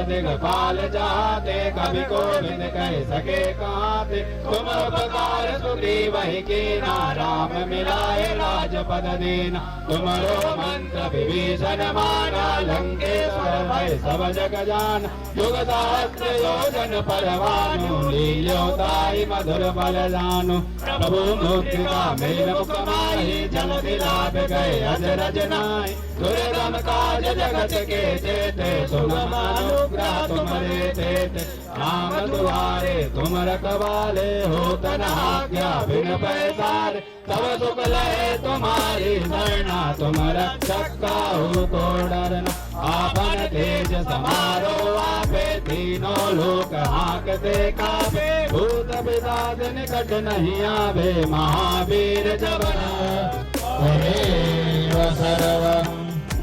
दिगपाल जाते, कभी गोविंद कह सके काते। तुम उपकार सुग्रीव ही कीना, राम मिलाए राजपद दीना। तुमरो मंत्र विभीषण माना, लंकेश्वर भय सब जग जान। युग सहस्र योजन परवानु, लील्योताई मधुर बल जानु। प्रभु मुद्रिका मेल मुख माहि, जल दिलाप गए अजरज नाहि। दुर्गम काज जगत के जेते, सुगम अनुग्रह तुम्हारे तेते। राम दुआरे तुम रखवाले, होत न आज्ञा बिन पैसारे। तब सुख लहे तुम्हारी शरणा, तुम रक्षक काहू को डरना। आपन तेज समारो आपे, तीनों लोक हांकते कापे। भूत पिशाच निकट नहीं आवे, महावीर जवन तमेव सर्वं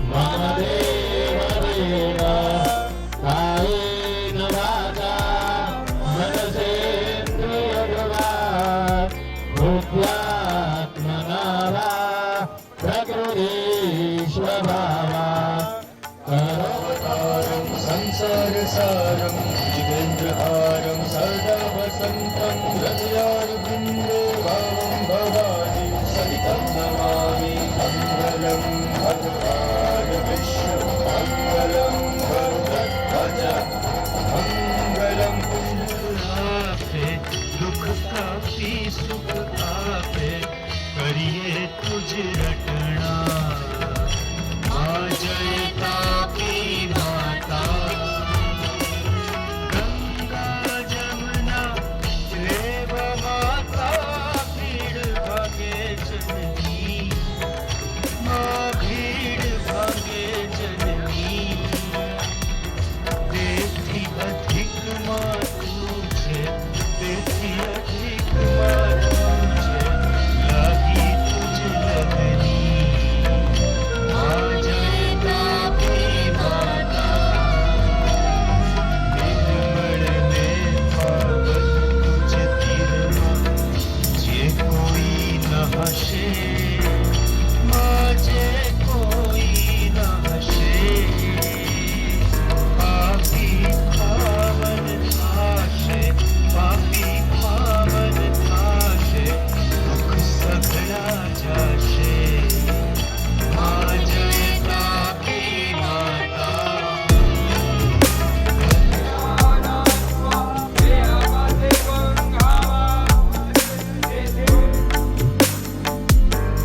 मम देव देव। कायेन वाचा मनसेन्द्रियर्वा, बुद्ध्यात्मना वा प्रकृति स्वभावात्। करोकारं संसारसारं जितेन्द्रहारं,